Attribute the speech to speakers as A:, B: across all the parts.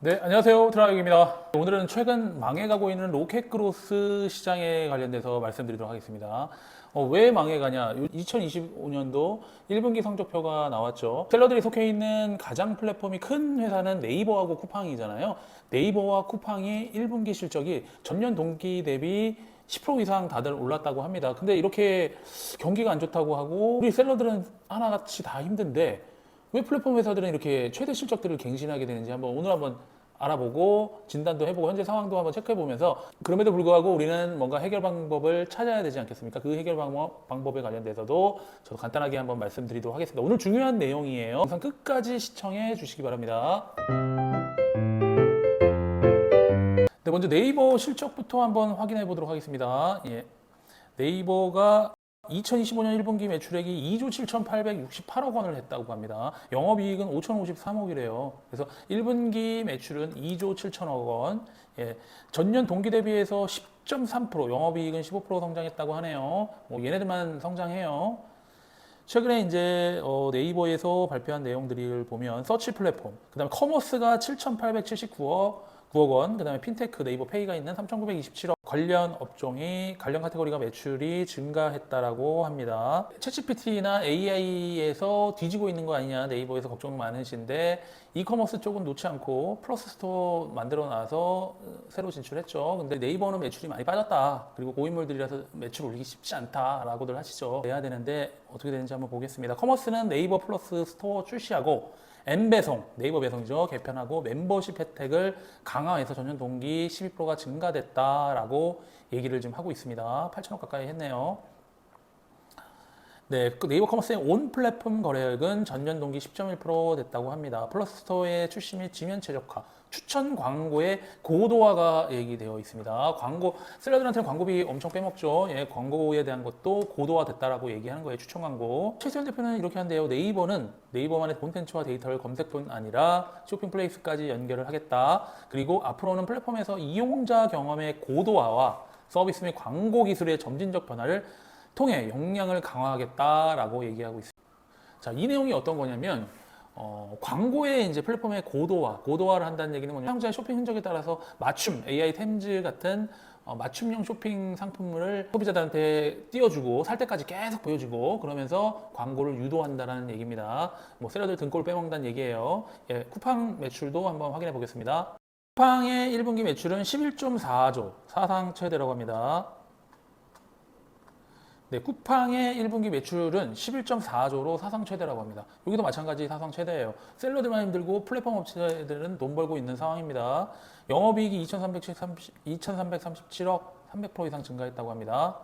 A: 네, 안녕하세요. 트라이입니다. 오늘은 최근 망해가고 있는 로켓그로스 시장에 관련돼서 말씀드리도록 하겠습니다. 왜 망해가냐? 2025년도 1분기 성적표가 나왔죠. 셀러들이 속해 있는 가장 플랫폼이 큰 회사는 네이버하고 쿠팡이잖아요. 네이버와 쿠팡이 1분기 실적이 전년 동기 대비 10% 이상 다들 올랐다고 합니다. 근데 이렇게 경기가 안 좋다고 하고 우리 셀러들은 하나같이 다 힘든데 왜 플랫폼 회사들은 이렇게 최대 실적들을 갱신하게 되는지 오늘 한번 알아보고 진단도 해보고 현재 상황도 한번 체크해보면서 그럼에도 불구하고 우리는 뭔가 해결 방법을 찾아야 되지 않겠습니까? 그 해결 방법에 관련돼서도 저도 간단하게 한번 말씀드리도록 하겠습니다. 오늘 중요한 내용이에요. 영상 끝까지 시청해 주시기 바랍니다. 네, 먼저 네이버 실적부터 한번 확인해 보도록 하겠습니다. 네이버가 2025년 1분기 매출액이 2조 7,868억 원을 했다고 합니다. 영업이익은 5,053억이래요. 그래서 1분기 매출은 2조 7천억 원, 전년 동기 대비해서 10.3%, 영업이익은 15% 성장했다고 하네요. 얘네들만 성장해요. 최근에 이제 네이버에서 발표한 내용들을 보면 서치 플랫폼, 그다음에 커머스가 7,879억 원, 그다음에 핀테크 네이버 페이가 있는 3,927억 관련 업종이 관련 카테고리가 매출이 증가했다라고 합니다. 챗GPT나 AI에서 뒤지고 있는 거 아니냐 네이버에서 걱정 많으신데 이커머스 쪽은 놓지 않고 플러스 스토어 만들어 놔서 새로 진출했죠. 근데 네이버는 매출이 많이 빠졌다. 그리고 고인물들이라서 매출 올리기 쉽지 않다라고들 하시죠. 해야 되는데 어떻게 되는지 한번 보겠습니다. 커머스는 네이버 플러스 스토어 출시하고 N배송, 네이버 배송이죠. 개편하고 멤버십 혜택을 강화해서 전년 동기 12%가 증가됐다라고 얘기를 지금 하고 있습니다. 8천억 가까이 했네요. 네, 그 네이버 커머스의 온 플랫폼 거래액은 전년 동기 10.1% 됐다고 합니다. 플러스 스토어의 출시 및 지면 최적화, 추천 광고의 고도화가 얘기되어 있습니다. 광고, 셀러들한테는 광고비 엄청 빼먹죠. 광고에 대한 것도 고도화 됐다라고 얘기하는 거예요. 추천 광고. 최수현 대표는 이렇게 한대요. 네이버는 네이버만의 콘텐츠와 데이터를 검색뿐 아니라 쇼핑 플레이스까지 연결을 하겠다. 그리고 앞으로는 플랫폼에서 이용자 경험의 고도화와 서비스 및 광고 기술의 점진적 변화를 통해 역량을 강화하겠다라고 얘기하고 있습니다. 자, 이 내용이 어떤 거냐면 광고의 이제 플랫폼의 고도화를 한다는 얘기는 뭐냐면 사용자의 쇼핑 흔적에 따라서 맞춤, AI 템즈 같은 맞춤형 쇼핑 상품을 소비자들한테 띄워주고 살 때까지 계속 보여주고 그러면서 광고를 유도한다는 얘기입니다. 셀러들 등골 빼먹는다는 얘기예요. 쿠팡 매출도 한번 확인해 보겠습니다. 쿠팡의 1분기 매출은 11.4조, 사상 최대라고 합니다. 네, 쿠팡의 1분기 매출은 11.4조로 사상 최대라고 합니다. 여기도 마찬가지 사상 최대예요. 셀러들만 힘들고 플랫폼 업체들은 돈 벌고 있는 상황입니다. 영업이익이 2,337억, 300% 이상 증가했다고 합니다.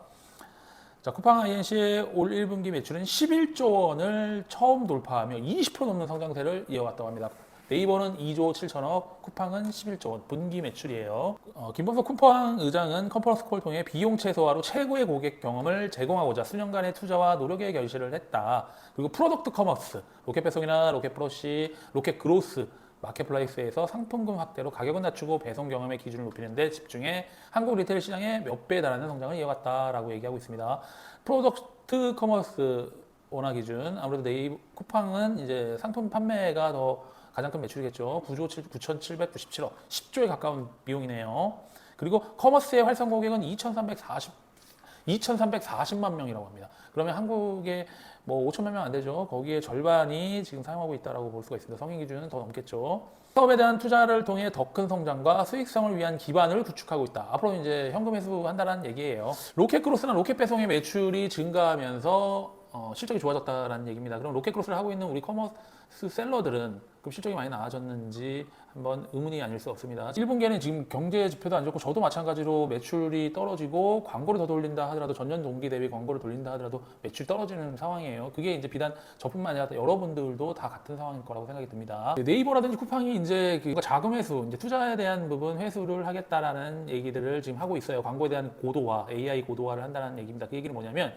A: 자, 쿠팡 INC의 올 1분기 매출은 11조 원을 처음 돌파하며 20% 넘는 성장세를 이어갔다고 합니다. 네이버는 2조 7천억, 쿠팡은 11조 원, 분기 매출이에요. 김범석 쿠팡 의장은 컨퍼런스 콜을 통해 비용 최소화로 최고의 고객 경험을 제공하고자 수년간의 투자와 노력의 결실을 했다. 그리고 프로덕트 커머스, 로켓배송이나 로켓프러시, 로켓그로스, 마켓플레이스에서 상품군 확대로 가격은 낮추고 배송 경험의 기준을 높이는 데 집중해 한국 리테일 시장의 몇 배에 달하는 성장을 이어갔다라고 얘기하고 있습니다. 프로덕트 커머스 원화 기준, 아무래도 쿠팡은 이제 상품 판매가 더 가장 큰 매출이겠죠. 9조 9,797억, 10조에 가까운 비용이네요. 그리고 커머스의 활성 고객은 2,340만 명이라고 합니다. 그러면 한국에 5천만 명 안 되죠. 거기에 절반이 지금 사용하고 있다고 볼 수가 있습니다. 성인 기준은 더 넘겠죠. 사업에 대한 투자를 통해 더 큰 성장과 수익성을 위한 기반을 구축하고 있다. 앞으로 이제 현금 회수한다는 얘기예요. 로켓크로스나 로켓배송의 매출이 증가하면서 실적이 좋아졌다는 얘기입니다. 그럼 로켓크로스를 하고 있는 우리 커머스 셀러들은 그럼 실적이 많이 나아졌는지 한번 의문이 아닐 수 없습니다. 1분기에는 지금 경제 지표도 안 좋고 저도 마찬가지로 매출이 떨어지고 광고를 더 돌린다 하더라도 전년 동기 대비 광고를 돌린다 하더라도 매출이 떨어지는 상황이에요. 그게 이제 비단 저뿐만 아니라 여러분들도 다 같은 상황일 거라고 생각이 듭니다. 네이버라든지 쿠팡이 이제 자금 회수, 이제 투자에 대한 부분 회수를 하겠다라는 얘기들을 지금 하고 있어요. 광고에 대한 고도화, AI 고도화를 한다는 얘기입니다. 그 얘기는 뭐냐면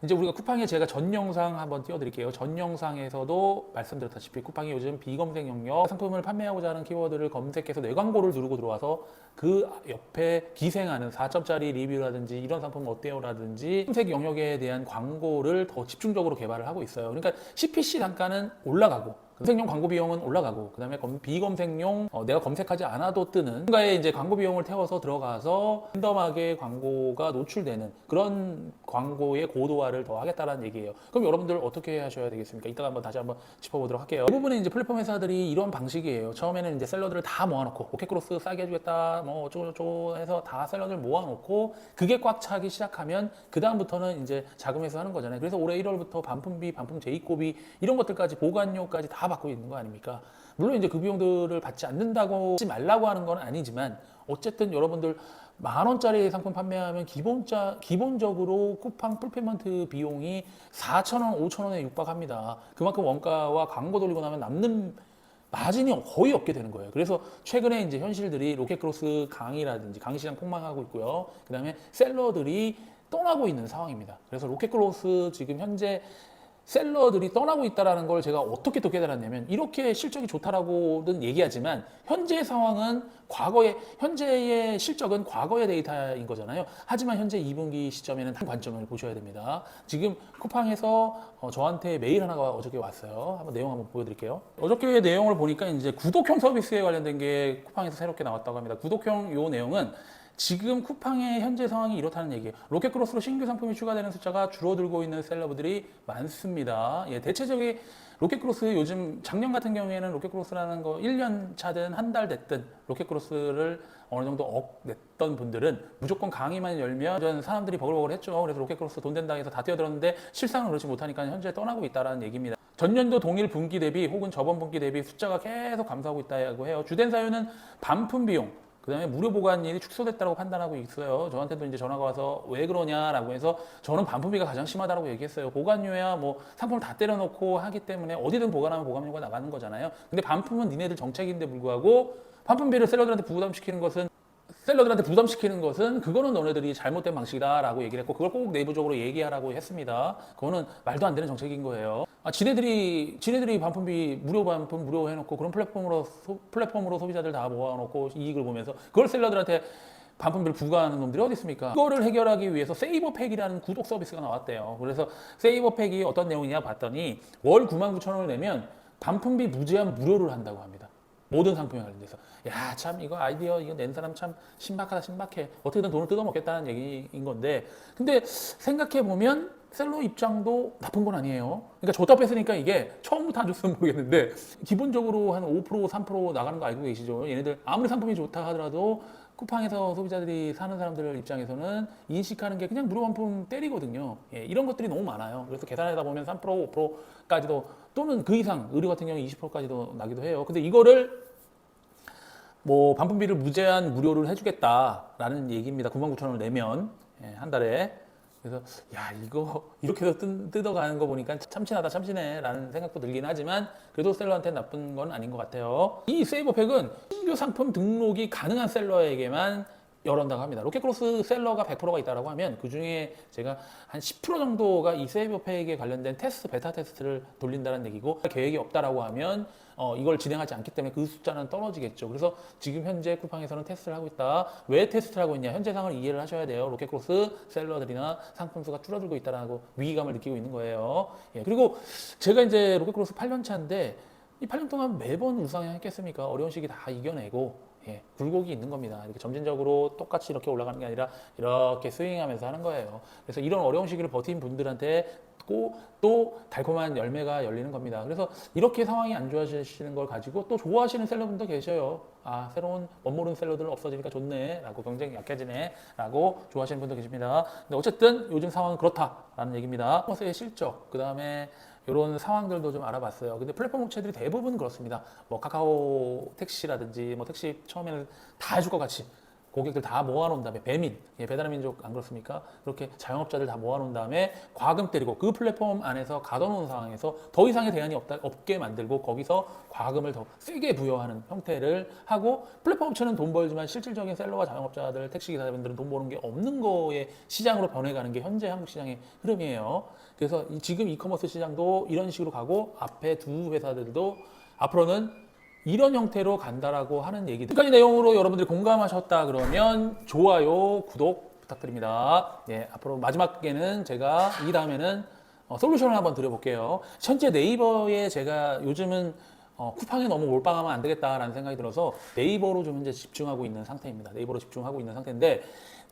A: 이제 우리가 쿠팡에 제가 전 영상 한번 띄워드릴게요. 전 영상에서도 말씀드렸다시피 쿠팡이 요즘 비검색 영역 상품을 판매하고자 하는 키워드를 검색해서 내 광고를 누르고 들어와서 그 옆에 기생하는 4점짜리 리뷰라든지 이런 상품 어때요? 라든지 검색 영역에 대한 광고를 더 집중적으로 개발을 하고 있어요. 그러니까 CPC 단가는 올라가고 검색용 광고 비용은 올라가고, 그 다음에 비검색용 내가 검색하지 않아도 뜨는 뭔가에 이제 광고 비용을 태워서 들어가서 랜덤하게 광고가 노출되는 그런 광고의 고도화를 더 하겠다라는 얘기예요. 그럼 여러분들 어떻게 하셔야 되겠습니까? 이따가 다시 한번 짚어보도록 할게요. 대부분의 이제 플랫폼 회사들이 이런 방식이에요. 처음에는 이제 셀러들을 다 모아놓고 오켓크로스 싸게 해주겠다 뭐 어쩌고저쩌고 해서 다 셀러들 모아놓고 그게 꽉 차기 시작하면 그 다음부터는 이제 자금에서 하는 거잖아요. 그래서 올해 1월부터 반품비, 반품 재입고비 이런 것들까지 보관료까지 다 받고 있는 거 아닙니까? 물론 이제 그 비용들을 받지 않는다고 하지 말라고 하는 건 아니지만 어쨌든 여러분들 10,000원짜리 상품 판매하면 기본적으로 쿠팡 풀페이먼트 비용이 4,000원, 5,000원에 육박합니다. 그만큼 원가와 광고 돌리고 나면 남는 마진이 거의 없게 되는 거예요. 그래서 최근에 이제 현실들이 로켓크로스 강이라든지 강시장 폭망하고 있고요. 그 다음에 셀러들이 떠나고 있는 상황입니다. 그래서 로켓크로스 지금 현재 셀러들이 떠나고 있다는 걸 제가 어떻게 또 깨달았냐면 이렇게 실적이 좋다라고는 얘기하지만 현재 상황은 현재의 실적은 과거의 데이터인 거잖아요. 하지만 현재 2분기 시점에는 한 관점을 보셔야 됩니다. 지금 쿠팡에서 저한테 메일 하나가 어저께 왔어요. 한번 내용 한번 보여드릴게요. 어저께 내용을 보니까 이제 구독형 서비스에 관련된 게 쿠팡에서 새롭게 나왔다고 합니다. 구독형 요 내용은 지금 쿠팡의 현재 상황이 이렇다는 얘기예요. 로켓크로스로 신규 상품이 추가되는 숫자가 줄어들고 있는 셀러들이 많습니다. 예, 대체적인 로켓크로스 요즘 작년 같은 경우에는 로켓크로스라는 거 1년 차든 한 달 됐든 로켓크로스를 어느 정도 냈던 분들은 무조건 강의만 열면 전 사람들이 버글버글 했죠. 그래서 로켓크로스 돈 된다 해서 다 뛰어들었는데 실상은 그렇지 못하니까 현재 떠나고 있다는 얘기입니다. 전년도 동일 분기 대비 혹은 저번 분기 대비 숫자가 계속 감소하고 있다고 해요. 주된 사유는 반품 비용, 그 다음에 무료 보관일이 축소됐다고 판단하고 있어요. 저한테도 이제 전화가 와서 왜 그러냐라고 해서 저는 반품비가 가장 심하다고 얘기했어요. 보관료야 뭐 상품을 다 때려놓고 하기 때문에 어디든 보관하면 보관료가 나가는 거잖아요. 근데 반품은 니네들 정책인데 불구하고 반품비를 셀러들한테 부담시키는 것은 그거는 너네들이 잘못된 방식이다라고 얘기를 했고 그걸 꼭 내부적으로 얘기하라고 했습니다. 그거는 말도 안 되는 정책인 거예요. 지네들이 반품비 무료 반품 무료 해놓고 그런 플랫폼으로 소비자들 다 모아놓고 이익을 보면서 그걸 셀러들한테 반품비를 부과하는 놈들이 어디 있습니까? 그거를 해결하기 위해서 세이버팩이라는 구독 서비스가 나왔대요. 그래서 세이버팩이 어떤 내용이냐 봤더니 월 99,000원을 내면 반품비 무제한 무료를 한다고 합니다. 모든 상품에 관련돼서. 야, 참 이거 아이디어 이거 낸 사람 참 신박하다 신박해. 어떻게든 돈을 뜯어먹겠다는 얘기인 건데 근데 생각해 보면 셀러 입장도 나쁜 건 아니에요. 그러니까 줬다 뺐으니까 이게 처음부터 안 줬으면 모르겠는데 기본적으로 한 5% 3% 나가는 거 알고 계시죠? 얘네들 아무리 상품이 좋다 하더라도 쿠팡에서 소비자들이 사는 사람들 입장에서는 인식하는 게 그냥 무료 반품 때리거든요. 예, 이런 것들이 너무 많아요. 그래서 계산하다 보면 3% 5%까지도 또는 그 이상 의류 같은 경우는 20%까지도 나기도 해요. 근데 이거를 뭐 반품비를 무제한 무료를 해주겠다라는 얘기입니다. 99,000원을 내면 한 달에. 그래서 야 이거 이렇게 해서 뜯어가는 거 보니까 참신하다 참신해 라는 생각도 들긴 하지만 그래도 셀러한테 나쁜 건 아닌 것 같아요. 이 세이버팩은 신규 상품 등록이 가능한 셀러에게만 열한다고 합니다. 로켓크로스 셀러가 100%가 있다고 하면 그 중에 제가 한 10% 정도가 이 세이버팩에 관련된 베타 테스트를 돌린다는 얘기고 계획이 없다라고 하면 이걸 진행하지 않기 때문에 그 숫자는 떨어지겠죠. 그래서 지금 현재 쿠팡에서는 테스트를 하고 있다. 왜 테스트를 하고 있냐? 현재 상황을 이해를 하셔야 돼요. 로켓크로스 셀러들이나 상품 수가 줄어들고 있다라고 위기감을 느끼고 있는 거예요. 예, 그리고 제가 이제 로켓크로스 8년 차인데 이 8년 동안 매번 우상향했겠습니까? 어려운 시기 다 이겨내고 예, 굴곡이 있는 겁니다. 이렇게 점진적으로 똑같이 이렇게 올라가는 게 아니라 이렇게 스윙하면서 하는 거예요. 그래서 이런 어려운 시기를 버틴 분들한테 또 달콤한 열매가 열리는 겁니다. 그래서 이렇게 상황이 안 좋아지시는 걸 가지고 또 좋아하시는 셀러분도 계셔요. 아, 새로운 멋모르는 셀러들 없어지니까 좋네 라고 경쟁이 약해지네 라고 좋아하시는 분도 계십니다. 근데 어쨌든 요즘 상황은 그렇다라는 얘기입니다. 버스의 실적, 그 다음에 이런 상황들도 좀 알아봤어요. 근데 플랫폼 업체들이 대부분 그렇습니다. 뭐 카카오 택시라든지 뭐 택시 처음에는 다 해줄 것 같이 고객들 다 모아놓은 다음에 배민, 배달의 민족 안 그렇습니까? 그렇게 자영업자들 다 모아놓은 다음에 과금 때리고 그 플랫폼 안에서 가둬놓은 상황에서 더 이상의 대안이 없게 만들고 거기서 과금을 더 세게 부여하는 형태를 하고 플랫폼 업체는 돈 벌지만 실질적인 셀러와 자영업자들, 택시기사분들은 돈 버는 게 없는 거에 시장으로 변해가는 게 현재 한국 시장의 흐름이에요. 그래서 지금 이커머스 시장도 이런 식으로 가고 앞에 두 회사들도 앞으로는 이런 형태로 간다라고 하는 얘기들. 여기까지 내용으로 여러분들이 공감하셨다 그러면 좋아요, 구독 부탁드립니다. 예, 앞으로 마지막에는 제가 이 다음에는 솔루션을 한번 드려볼게요. 현재 네이버에 제가 요즘은 쿠팡에 너무 몰빵하면 안 되겠다라는 생각이 들어서 네이버로 좀 현재 집중하고 있는 상태입니다. 네이버로 집중하고 있는 상태인데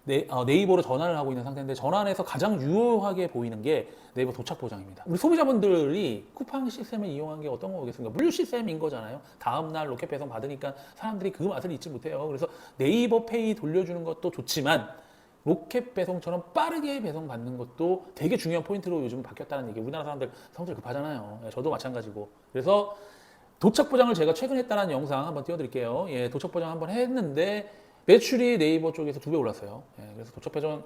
A: 네이버로 전환을 하고 있는 상태인데 전환에서 가장 유효하게 보이는 게 네이버 도착 보장입니다. 우리 소비자분들이 쿠팡 시스템을 이용한 게 어떤 거겠습니까? 물류 시스템인 거잖아요. 다음날 로켓 배송 받으니까 사람들이 그 맛을 잊지 못해요. 그래서 네이버 페이 돌려주는 것도 좋지만 로켓 배송처럼 빠르게 배송받는 것도 되게 중요한 포인트로 요즘 바뀌었다는 얘기. 우리나라 사람들 성질 급하잖아요. 저도 마찬가지고. 그래서 도착 보장을 제가 최근에 했다는 영상 한번 띄워드릴게요. 예, 도착 보장 한번 했는데 매출이 네이버 쪽에서 2배 올랐어요. 예, 그래서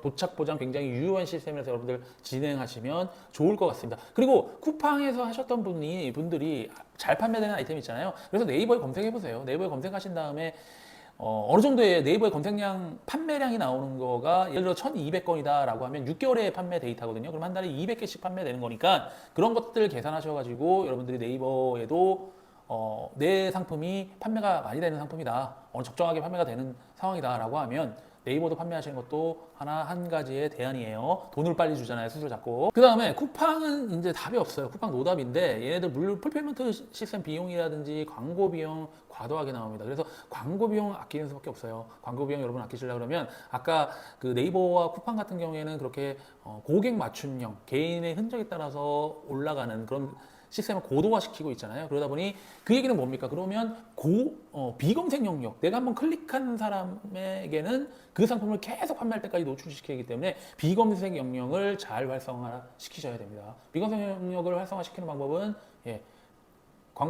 A: 도착 보장 굉장히 유효한 시스템에서 여러분들 진행하시면 좋을 것 같습니다. 그리고 쿠팡에서 하셨던 분들이 잘 판매되는 아이템 있잖아요. 그래서 네이버에 검색해 보세요. 네이버에 검색하신 다음에 어느 정도의 네이버의 검색량, 판매량이 나오는 거가 예를 들어 1200건이다 라고 하면 6개월의 판매 데이터거든요. 그럼 한 달에 200개씩 판매되는 거니까 그런 것들 계산하셔가지고 여러분들이 네이버에도 내 상품이 판매가 많이 되는 상품이다. 어느 적정하게 판매가 되는 상황이다 라고 하면 네이버도 판매하시는 것도 한 가지의 대안이에요. 돈을 빨리 주잖아요. 수수료 잡고. 그 다음에 쿠팡은 이제 답이 없어요. 쿠팡 노답인데 얘네들 물론 풀필먼트 시스템 비용이라든지 광고 비용 과도하게 나옵니다. 그래서 광고 비용 아끼는 수밖에 없어요. 광고 비용 여러분 아끼시려고 그러면 아까 그 네이버와 쿠팡 같은 경우에는 그렇게 고객 맞춤형 개인의 흔적에 따라서 올라가는 그런 시스템을 고도화시키고 있잖아요. 그러다 보니 그 얘기는 뭡니까? 그러면 비검색 영역, 내가 한번 클릭한 사람에게는 그 상품을 계속 판매할 때까지 노출시키기 때문에 비검색 영역을 잘 활성화시키셔야 됩니다. 비검색 영역을 활성화시키는 방법은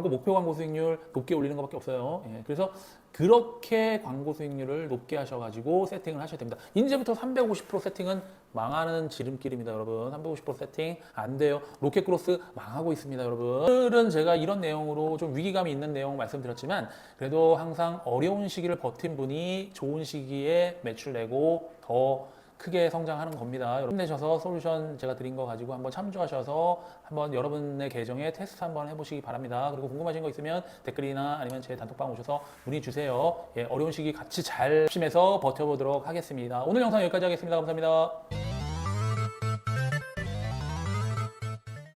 A: 목표 광고 수익률 높게 올리는 것밖에 없어요. 그래서 그렇게 광고 수익률을 높게 하셔가지고 세팅을 하셔야 됩니다. 이제부터 350% 세팅은 망하는 지름길입니다, 여러분. 350% 세팅 안 돼요. 로켓 크로스 망하고 있습니다, 여러분. 오늘은 제가 이런 내용으로 좀 위기감이 있는 내용 말씀드렸지만 그래도 항상 어려운 시기를 버틴 분이 좋은 시기에 매출 내고 더 크게 성장하는 겁니다. 여러분 힘내셔서 솔루션 제가 드린 거 가지고 한번 참조하셔서 한번 여러분의 계정에 테스트 한번 해보시기 바랍니다. 그리고 궁금하신 거 있으면 댓글이나 아니면 제 단톡방 오셔서 문의 주세요. 어려운 시기 같이 잘 힘내서 버텨보도록 하겠습니다. 오늘 영상 여기까지 하겠습니다. 감사합니다.